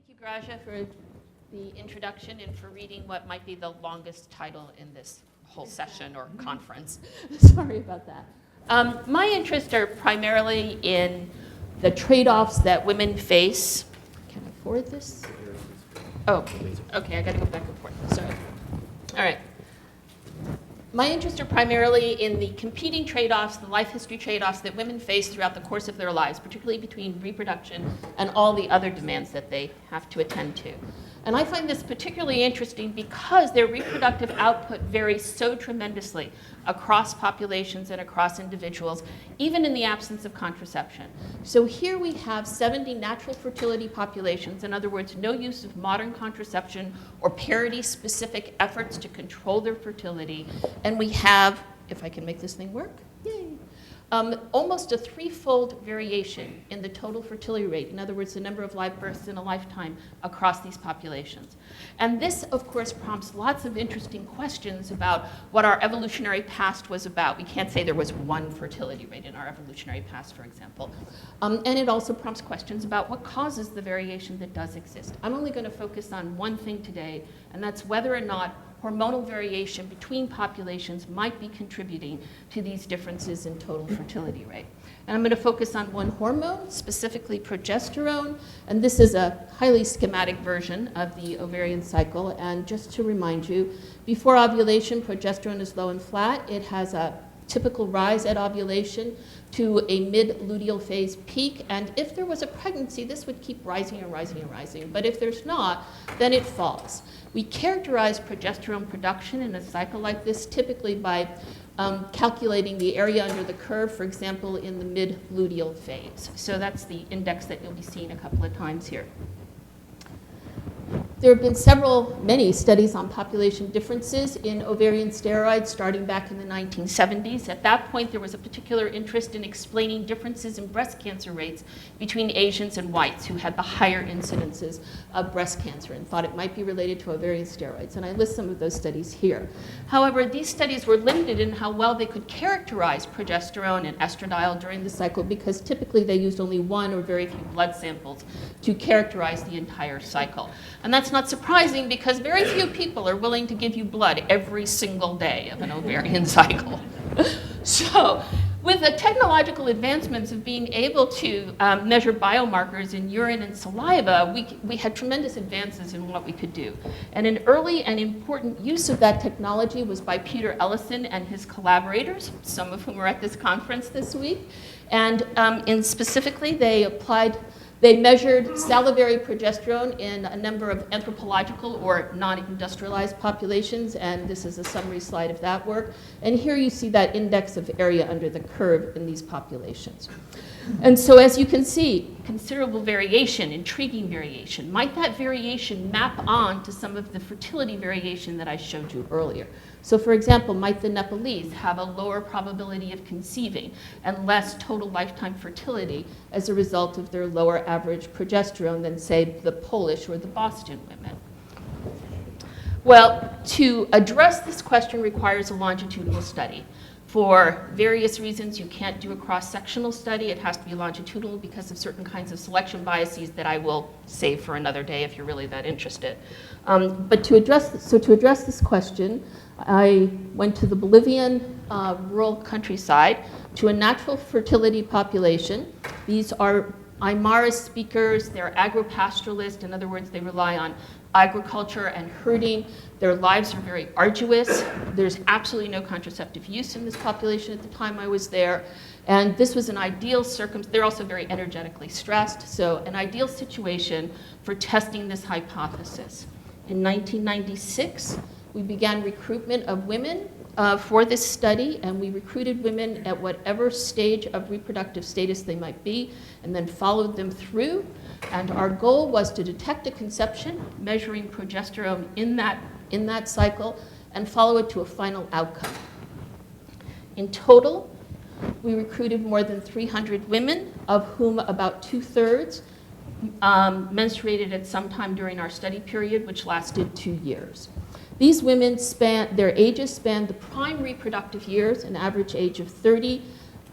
Thank you, Graja, for the introduction and for reading what might be the longest title in this whole session or conference. Sorry about that. My interests are primarily in the trade-offs that women face. Can I forward this? Oh, okay, I gotta go back and forth, sorry. All right. My interests are primarily in the competing trade-offs, the life history trade-offs that women face throughout the course of their lives, particularly between reproduction and all the other demands that they have to attend to. And I find this particularly interesting because their reproductive output varies so tremendously across populations and across individuals, even in the absence of contraception. So here we have 70 natural fertility populations, in other words, no use of modern contraception or parity-specific efforts to control their fertility. And we have, if I can make this thing work, yay, almost a threefold variation in the total fertility rate. In other words, the number of live births in a lifetime across these populations. And this, of course, prompts lots of interesting questions about what our evolutionary past was about. We can't say there was one fertility rate in our evolutionary past, for example. And it also prompts questions about what causes the variation that does exist. I'm only going to focus on one thing today, and that's whether or not hormonal variation between populations might be contributing to these differences in total fertility rate. And I'm going to focus on one hormone, specifically progesterone, and this is a highly schematic version of the ovarian cycle. And just to remind you, before ovulation, progesterone is low and flat. It has a typical rise at ovulation to a mid-luteal phase peak, and if there was a pregnancy, this would keep rising and rising and rising, but if there's not, then it falls. We characterize progesterone production in a cycle like this typically by calculating the area under the curve, for example, in the mid-luteal phase. So that's the index that you'll be seeing a couple of times here. There have been many studies on population differences in ovarian steroids starting back in the 1970s. At that point, there was a particular interest in explaining differences in breast cancer rates between Asians and whites who had the higher incidences of breast cancer and thought it might be related to ovarian steroids. And I list some of those studies here. However, these studies were limited in how well they could characterize progesterone and estradiol during the cycle because typically they used only one or very few blood samples to characterize the entire cycle. And that's not surprising because very few people are willing to give you blood every single day of an ovarian cycle. So with the technological advancements of being able to measure biomarkers in urine and saliva, we had tremendous advances in what we could do. And an early and important use of that technology was by Peter Ellison and his collaborators, some of whom are at this conference this week. And specifically, they measured salivary progesterone in a number of anthropological or non-industrialized populations, and this is a summary slide of that work. And here you see that index of area under the curve in these populations. And so as you can see, considerable variation, intriguing variation. Might that variation map on to some of the fertility variation that I showed you earlier? So for example, might the Nepalese have a lower probability of conceiving and less total lifetime fertility as a result of their lower average progesterone than, say, the Polish or the Boston women? Well, to address this question requires a longitudinal study. For various reasons, you can't do a cross-sectional study. It has to be longitudinal because of certain kinds of selection biases that I will save for another day if you're really that interested. But to address this question, I went to the Bolivian rural countryside to a natural fertility population. These are Aymara speakers. They're agropastoralists. In other words, they rely on agriculture and herding. Their lives are very arduous. There's absolutely no contraceptive use in this population at the time I was there. And this was an ideal circumstance. They're also very energetically stressed. So an ideal situation for testing this hypothesis. In 1996, we began recruitment of women for this study, and we recruited women at whatever stage of reproductive status they might be, and then followed them through. And our goal was to detect a conception, measuring progesterone in that cycle, and follow it to a final outcome. In total, we recruited more than 300 women, of whom about 2/3 menstruated at some time during our study period, which lasted 2 years. These women their ages spanned the prime reproductive years, an average age of 30,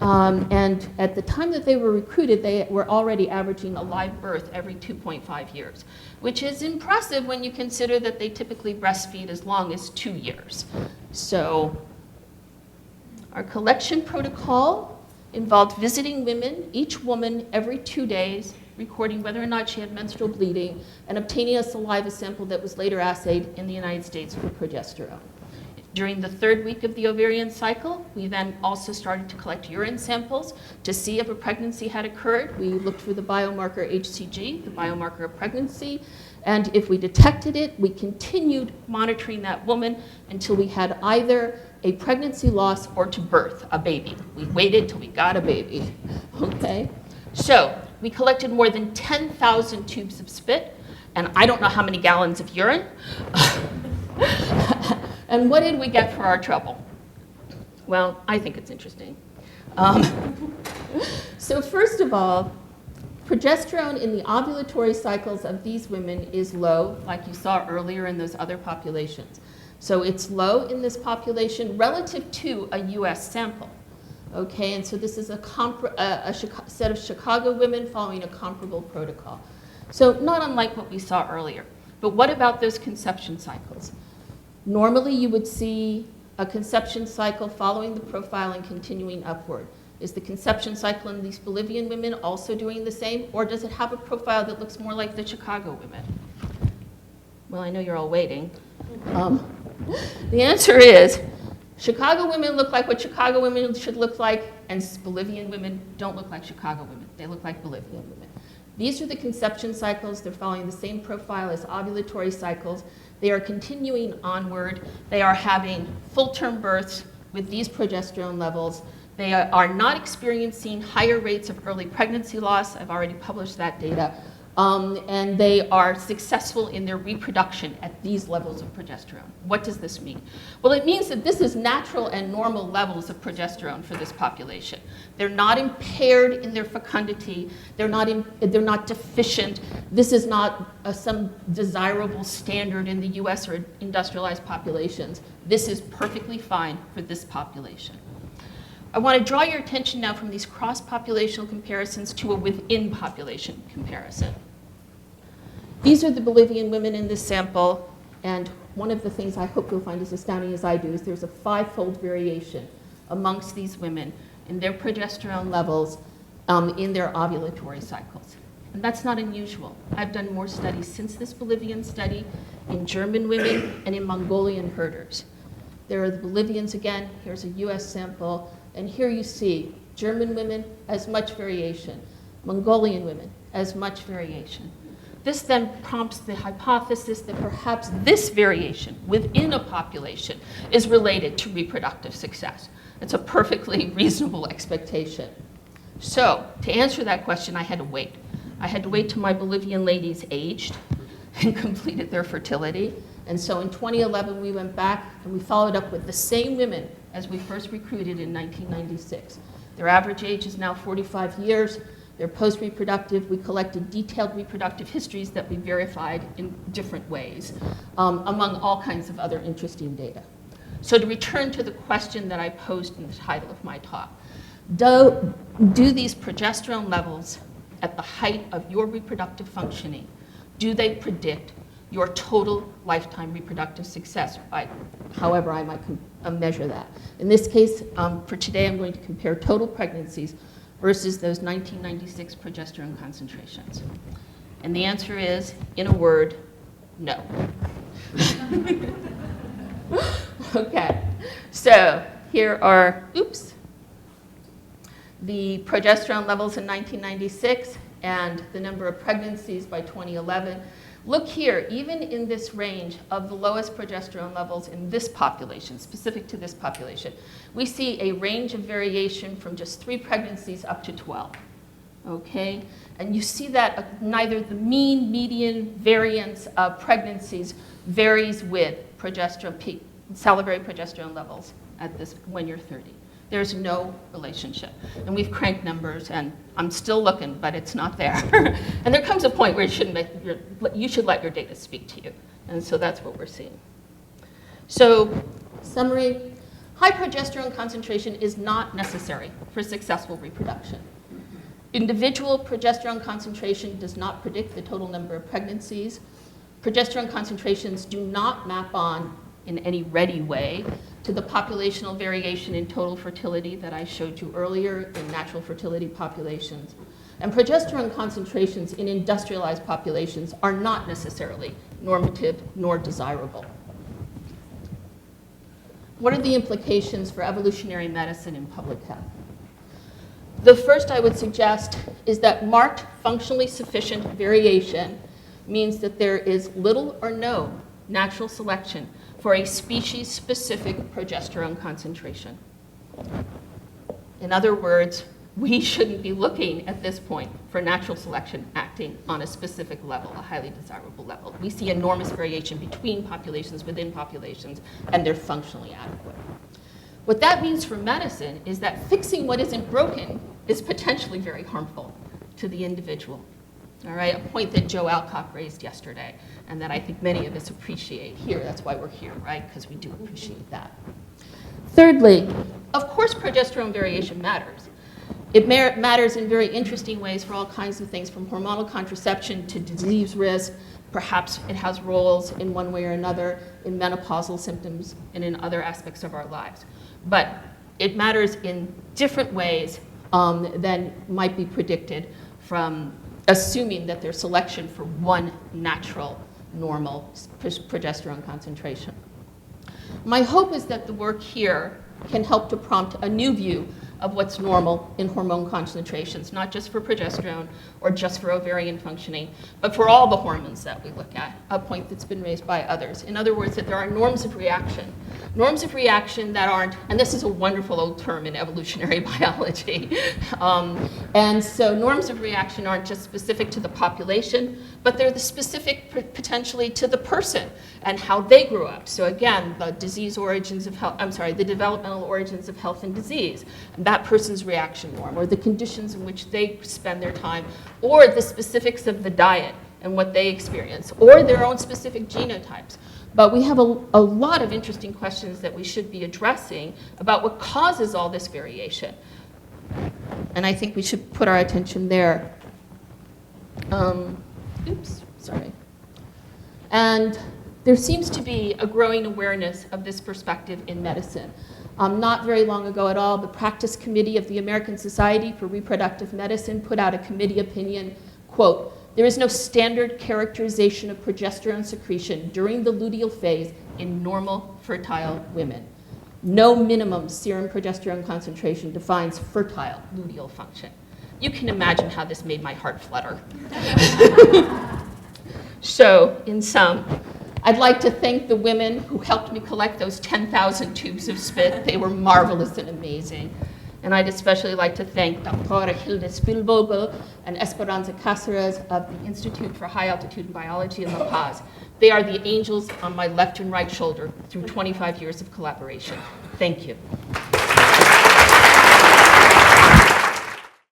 And at the time that they were recruited, they were already averaging a live birth every 2.5 years, which is impressive when you consider that they typically breastfeed as long as 2 years. So our collection protocol involved visiting women, each woman every 2 days, recording whether or not she had menstrual bleeding, and obtaining a saliva sample that was later assayed in the United States for progesterone. During the 3rd week of the ovarian cycle, we then also started to collect urine samples to see if a pregnancy had occurred. We looked for the biomarker HCG, the biomarker of pregnancy, and if we detected it, we continued monitoring that woman until we had either a pregnancy loss or to birth a baby. We waited till we got a baby, okay? So we collected more than 10,000 tubes of spit, and I don't know how many gallons of urine. And what did we get for our trouble? Well, I think it's interesting. So first of all, progesterone in the ovulatory cycles of these women is low, like you saw earlier in those other populations. So it's low in this population relative to a US sample. Okay, and so this is a set of Chicago women following a comparable protocol. So not unlike what we saw earlier. But what about those conception cycles? Normally, you would see a conception cycle following the profile and continuing upward. Is the conception cycle in these Bolivian women also doing the same, or does it have a profile that looks more like the Chicago women? Well, I know you're all waiting. The answer is, Chicago women look like what Chicago women should look like, and Bolivian women don't look like Chicago women. They look like Bolivian women. These are the conception cycles. They're following the same profile as ovulatory cycles. They are continuing onward. They are having full-term births with these progesterone levels. They are not experiencing higher rates of early pregnancy loss. I've already published that data. And they are successful in their reproduction at these levels of progesterone. What does this mean? Well, it means that this is natural and normal levels of progesterone for this population. They're not impaired in their fecundity. They're not deficient. This is not some desirable standard in the US or industrialized populations. This is perfectly fine for this population. I want to draw your attention now from these cross-populational comparisons to a within-population comparison. These are the Bolivian women in this sample, and one of the things I hope you'll find as astounding as I do is there's a 5-fold variation amongst these women in their progesterone levels in their ovulatory cycles. And that's not unusual. I've done more studies since this Bolivian study in German women and in Mongolian herders. There are the Bolivians again. Here's a US sample. And here you see German women, as much variation. Mongolian women, as much variation. This then prompts the hypothesis that perhaps this variation within a population is related to reproductive success. It's a perfectly reasonable expectation. So to answer that question, I had to wait. I had to wait till my Bolivian ladies aged and completed their fertility. And so in 2011, we went back and we followed up with the same women as we first recruited in 1996. Their average age is now 45 years. They're post-reproductive. We collected detailed reproductive histories that we verified in different ways, among all kinds of other interesting data. So to return to the question that I posed in the title of my talk, do these progesterone levels at the height of your reproductive functioning, do they predict your total lifetime reproductive success, however I might measure that? In this case, for today, I'm going to compare total pregnancies versus those 1996 progesterone concentrations. And the answer is, in a word, no. Okay, so here are, the progesterone levels in 1996 and the number of pregnancies by 2011. Look here, even in this range of the lowest progesterone levels in this population, specific to this population, we see a range of variation from just 3 pregnancies up to 12, okay? And you see that neither the mean, median variance of pregnancies varies with progesterone peak, salivary progesterone levels at this, when you're 30. There's no relationship. And we've cranked numbers, and I'm still looking, but it's not there. And there comes a point where you should let your data speak to you. And so that's what we're seeing. So, summary, High progesterone concentration is not necessary for successful reproduction. Individual progesterone concentration does not predict the total number of pregnancies. Progesterone concentrations do not map on, in any ready way, to the populational variation in total fertility that I showed you earlier in natural fertility populations. And progesterone concentrations in industrialized populations are not necessarily normative nor desirable. What are the implications for evolutionary medicine and public health? The first I would suggest is that marked functionally sufficient variation means that there is little or no natural selection for a species-specific progesterone concentration. In other words, we shouldn't be looking at this point for natural selection acting on a specific level, a highly desirable level. We see enormous variation between populations, within populations, and they're functionally adequate. What that means for medicine is that fixing what isn't broken is potentially very harmful to the individual. All right, a point that Joe Alcock raised yesterday, and that I think many of us appreciate here. That's why we're here, right? Because we do appreciate that. Thirdly, of course, progesterone variation matters. It matters in very interesting ways for all kinds of things, from hormonal contraception to disease risk. Perhaps it has roles in one way or another in menopausal symptoms and in other aspects of our lives. But it matters in different ways than might be predicted from assuming that there's selection for one natural, normal progesterone concentration. My hope is that the work here can help to prompt a new view of what's normal in hormone concentrations, not just for progesterone or just for ovarian functioning, but for all the hormones that we look at, a point that's been raised by others. In other words, that there are norms of reaction that aren't, and this is a wonderful old term in evolutionary biology, and so norms of reaction aren't just specific to the population, but they're the specific potentially to the person and how they grew up. So again, the disease origins of health, the developmental origins of health and disease, and that person's reaction norm, or the conditions in which they spend their time, or the specifics of the diet and what they experience, or their own specific genotypes. But we have a lot of interesting questions that we should be addressing about what causes all this variation. And I think we should put our attention there. And there seems to be a growing awareness of this perspective in medicine. Not very long ago at all, the Practice Committee of the American Society for Reproductive Medicine put out a committee opinion, quote, "There is no standard characterization of progesterone secretion during the luteal phase in normal fertile women. No minimum serum progesterone concentration defines fertile luteal function." You can imagine how this made my heart flutter. So, in sum, I'd like to thank the women who helped me collect those 10,000 tubes of spit. They were marvelous and amazing. And I'd especially like to thank Dr. Hilde Spielvogel and Esperanza Cáceres of the Institute for High Altitude Biology in La Paz. They are the angels on my left and right shoulder through 25 years of collaboration. Thank you.